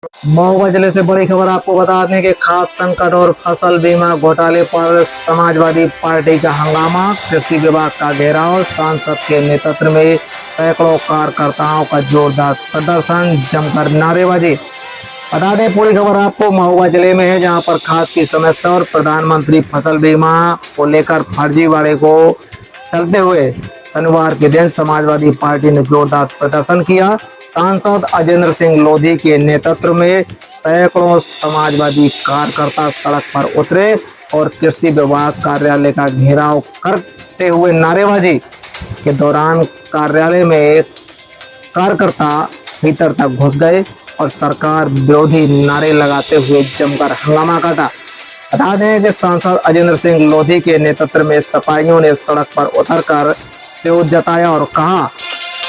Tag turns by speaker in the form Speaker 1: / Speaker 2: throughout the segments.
Speaker 1: महुआ जिले से बड़ी खबर आपको बता दें कि खाद्य संकट और फसल बीमा घोटाले पर समाजवादी पार्टी का हंगामा, कृषि विभाग का घेराव, सांसद के नेतृत्व में सैकड़ों कार्यकर्ताओं का जोरदार प्रदर्शन, जमकर नारेबाजी। बता दें पूरी खबर आपको महुआ जिले में है, जहां पर खाद की समस्या और प्रधानमंत्री फसल बीमा को लेकर फर्जीवाड़े को चलते हुए शनिवार के दिन समाजवादी पार्टी ने जोरदार प्रदर्शन किया। सांसद अजेंद्र सिंह लोधी के नेतृत्व में सैकड़ों समाजवादी कार्यकर्ता सड़क पर उतरे और कृषि विभाग कार्यालय का घेराव करते हुए नारेबाजी के दौरान कार्यालय में कार्यकर्ता भीतर तक घुस गए और सरकार विरोधी नारे लगाते हुए जमकर हंगामा काटा। बता दें कि सांसद अजेंद्र सिंह लोधी के नेतृत्व में सपाइयों ने सड़क पर उतरकर विरोध जताया और कहा,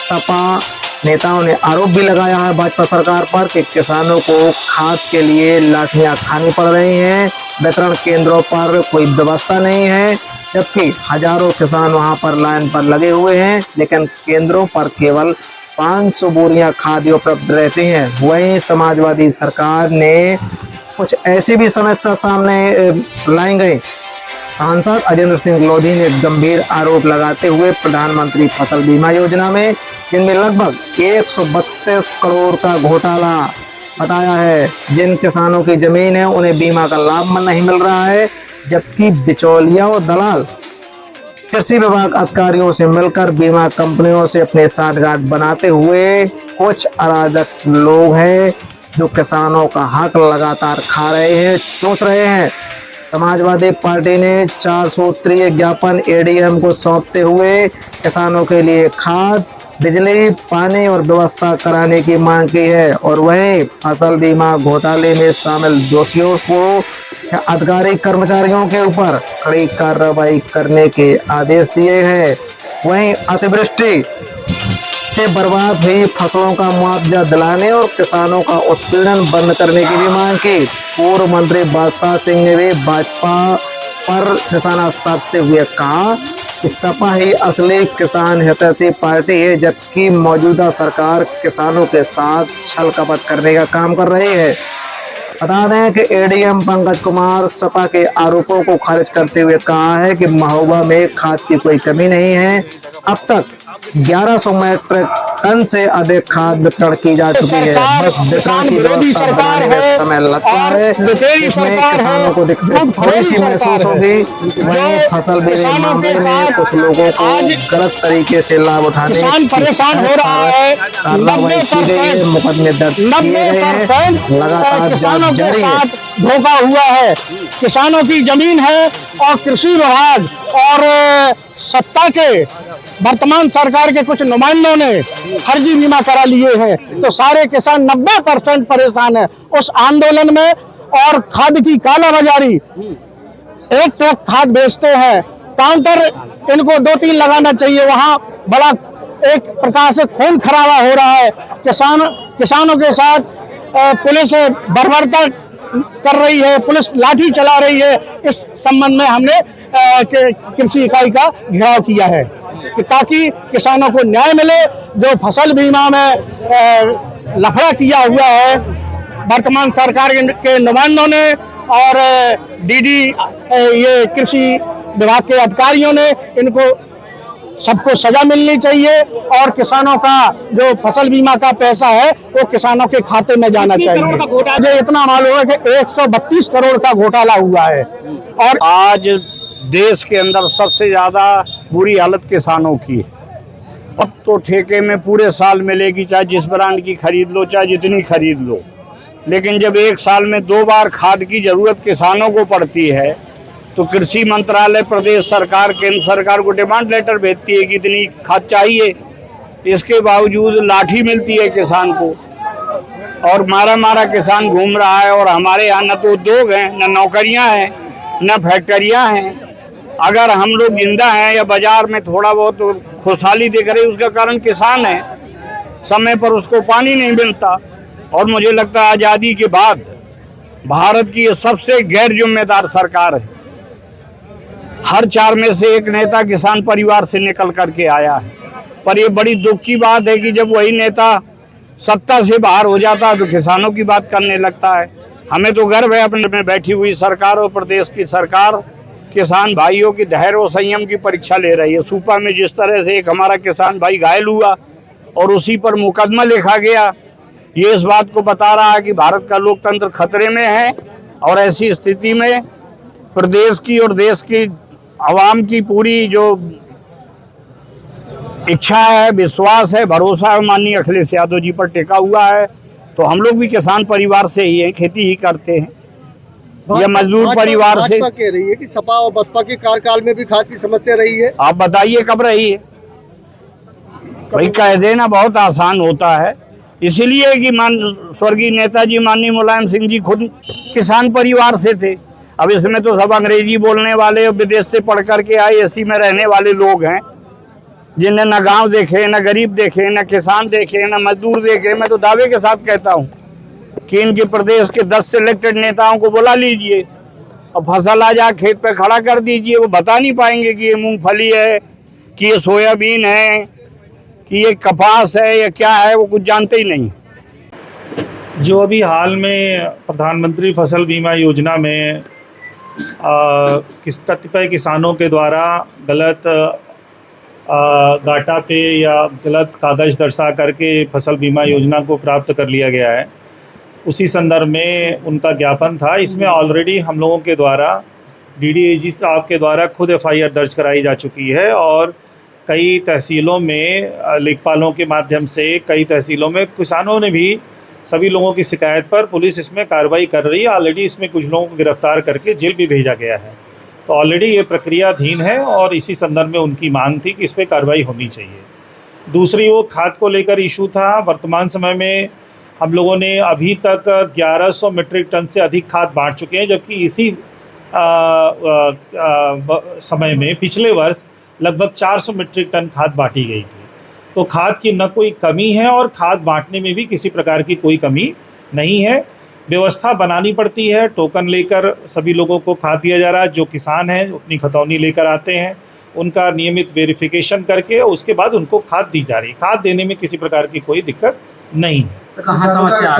Speaker 1: सपा नेताओं ने आरोप भी लगाया है भाजपा सरकार पर कि किसानों को खाद के लिए लाठियां खानी पड़ रही हैं, वितरण केंद्रों पर कोई व्यवस्था नहीं है, जबकि हजारों किसान वहां पर लाइन पर लगे हुए हैं, लेकिन केंद्रों पर केवल 500 बोरियां खाद उपलब्ध रहती हैं। वहीं समाजवादी सरकार ने कुछ ऐसी भी समस्या सामने लाई गई। सांसद अजेंद्र सिंह लोधी ने गंभीर आरोप लगाते हुए प्रधानमंत्री फसल बीमा योजना में जिनमें लगभग 132 करोड़ का घोटाला बताया है। जिन किसानों की जमीन है उन्हें बीमा का लाभ नहीं मिल रहा है, जबकि बिचौलिया और दलाल कृषि विभाग अधिकारियों से मिलकर बीमा कंपनियों से अपने साठगांठ बनाते हुए कुछ अराजक लोग हैं जो किसानों का हक लगातार खा रहे हैं, चूस रहे हैं। समाजवादी पार्टी ने 4 सूत्रीय ज्ञापन एडीएम को सौंपते हुए किसानों के लिए खाद, बिजली, पानी और व्यवस्था कराने की मांग की है और वहीं फसल बीमा घोटाले में शामिल दोषियों को अधिकारी कर्मचारियों के ऊपर कड़ी कार्रवाई करने के आदेश दिए हैं। वहीं अतिवृष्टि से बर्बाद हुई फसलों का मुआवजा दिलाने और किसानों का उत्पीड़न बंद करने की भी मांग की। पूर्व मंत्री बादशाह सिंह ने भी भाजपा पर निशाना साधते हुए कहा कि सपा ही असली किसान हितैषी पार्टी है, जबकि मौजूदा सरकार किसानों के साथ छल कपट करने का काम कर रही है। बता दें कि एडीएम पंकज कुमार सपा के आरोपों को खारिज करते हुए कहा है कि महुआ में खाद की कोई कमी नहीं है। अब तक 1100 मैट्रिक टन से अधिक खाद वितरण की जा चुकी है। बस वितरण की व्यवस्था बनाने में समय लगता है, इसमें किसानों को दिक्कत थोड़ी सी महसूस होगी। वहीं फसल बीमा मामले में कुछ लोगों को गलत तरीके से लाभ उठाने
Speaker 2: परेशान हो रहा है।
Speaker 1: कार्रवाई की गई है, मुकदमे दर्ज किए गए हैं, लगातार
Speaker 2: किसानों के साथ धोखा हुआ है। किसानों की जमीन है और कृषि विभाग और सत्ता के वर्तमान सरकार के कुछ नुमाइंदों ने फर्जी बीमा करा लिए हैं, तो सारे किसान 90% परेशान है उस आंदोलन में। और खाद की कालाबाजारी, एक ट्रक खाद बेचते हैं, काउंटर इनको 2-3 लगाना चाहिए, वहां बड़ा एक प्रकार से खून खराबा हो रहा है। किसानों के साथ पुलिस बर्बरता कर रही है, पुलिस लाठी चला रही है। इस संबंध में हमने कृषि इकाई का घेराव किया है कि ताकि किसानों को न्याय मिले। जो फसल बीमा में लफड़ा किया हुआ है वर्तमान सरकार के नुमाइंदों ने और डीडी ये कृषि विभाग के अधिकारियों ने, इनको सबको सजा मिलनी चाहिए और किसानों का जो फसल बीमा का पैसा है वो किसानों के खाते में जाना चाहिए। मुझे इतना मालूम है कि 132 करोड़ का घोटाला हुआ है। और
Speaker 3: आज देश के अंदर सबसे ज्यादा बुरी हालत किसानों की है। अब तो ठेके में पूरे साल मिलेगी, चाहे जिस ब्रांड की खरीद लो, चाहे जितनी खरीद लो, लेकिन जब एक साल में 2 बार खाद की जरूरत किसानों को पड़ती है तो कृषि मंत्रालय प्रदेश सरकार केंद्र सरकार को डिमांड लेटर भेजती है कि इतनी खाद चाहिए। इसके बावजूद लाठी मिलती है किसान को और मारा किसान घूम रहा है। और हमारे यहाँ न तो उद्योग हैं, न नौकरियां हैं, न फैक्ट्रियां हैं। अगर हम लोग जिंदा हैं या बाजार में थोड़ा बहुत खुशहाली दिख रही, उसका कारण किसान है। समय पर उसको पानी नहीं मिलता। और मुझे लगता है आज़ादी के बाद भारत की ये सबसे गैर जिम्मेदार सरकार है। हर 4 में से 1 नेता किसान परिवार से निकल करके आया है। पर ये बड़ी दुख की बात है कि जब वही नेता सत्ता से बाहर हो जाता है तो किसानों की बात करने लगता है। हमें तो गर्व है अपने में बैठी हुई सरकार और प्रदेश की सरकार किसान भाइयों की धैर्य और संयम की परीक्षा ले रही है। सूपा में जिस तरह से एक हमारा किसान भाई घायल हुआ और उसी पर मुकदमा लिखा गया, ये इस बात को बता रहा है कि भारत का लोकतंत्र खतरे में है। और ऐसी स्थिति में प्रदेश की और देश की आवाम की पूरी जो इच्छा है, विश्वास है, भरोसा है माननीय अखिलेश यादव जी पर टिका हुआ है। तो हम लोग भी किसान परिवार से ही हैं, खेती ही करते हैं, या मजदूर परिवार से।
Speaker 4: भाजपा कह रही है कि सपा और बसपा के कार्यकाल में भी खाद की समस्या रही है।
Speaker 3: आप बताइए कब रही है? भाई कह देना बहुत आसान होता है, इसीलिए कि स्वर्गीय नेताजी माननीय मुलायम सिंह जी खुद किसान परिवार से थे। अब इसमें तो सब अंग्रेजी बोलने वाले, विदेश से पढ़ करके आए, एसी में रहने वाले लोग हैं, जिन्हें न गांव देखे, न गरीब देखे, न किसान देखे, न मजदूर देखे। मैं तो दावे के साथ कहता हूं कि इनके प्रदेश के 10 सिलेक्टेड नेताओं को बुला लीजिए और फसल आ जा खेत पे खड़ा कर दीजिए। वो बता नहीं पाएंगे कि ये मूंगफली है, कि ये सोयाबीन है, कि ये कपास है या क्या है, वो कुछ जानते ही नहीं।
Speaker 5: जो अभी हाल में प्रधानमंत्री फसल बीमा योजना में कतिपय किसानों के द्वारा गलत डाटा पे या गलत कागज़ दर्शा करके फसल बीमा योजना को प्राप्त कर लिया गया है, उसी संदर्भ में उनका ज्ञापन था। इसमें ऑलरेडी हम लोगों के द्वारा डीडीएजी साहब के द्वारा खुद एफआईआर दर्ज कराई जा चुकी है और कई तहसीलों में लेखपालों के माध्यम से कई तहसीलों में किसानों ने भी सभी लोगों की शिकायत पर पुलिस इसमें कार्रवाई कर रही है। ऑलरेडी इसमें कुछ लोगों को गिरफ्तार करके जेल भी भेजा गया है। तो ऑलरेडी ये प्रक्रियाधीन है और इसी संदर्भ में उनकी मांग थी कि इस पर कार्रवाई होनी चाहिए। दूसरी वो खाद को लेकर इशू था। वर्तमान समय में हम लोगों ने अभी तक 1100 मीट्रिक टन से अधिक खाद बांट चुके हैं, जबकि इसी समय में पिछले वर्ष लगभग 400 मीट्रिक टन खाद बांटी गई थी। तो खाद की न कोई कमी है और खाद बांटने में भी किसी प्रकार की कोई कमी नहीं है। व्यवस्था बनानी पड़ती है, टोकन लेकर सभी लोगों को खाद दिया जा रहा है। जो किसान हैं अपनी खतौनी लेकर आते हैं, उनका नियमित वेरिफिकेशन करके उसके बाद उनको खाद दी जा रही है। खाद देने में किसी प्रकार की कोई दिक्कत नहीं है।
Speaker 1: कहाँ समस्या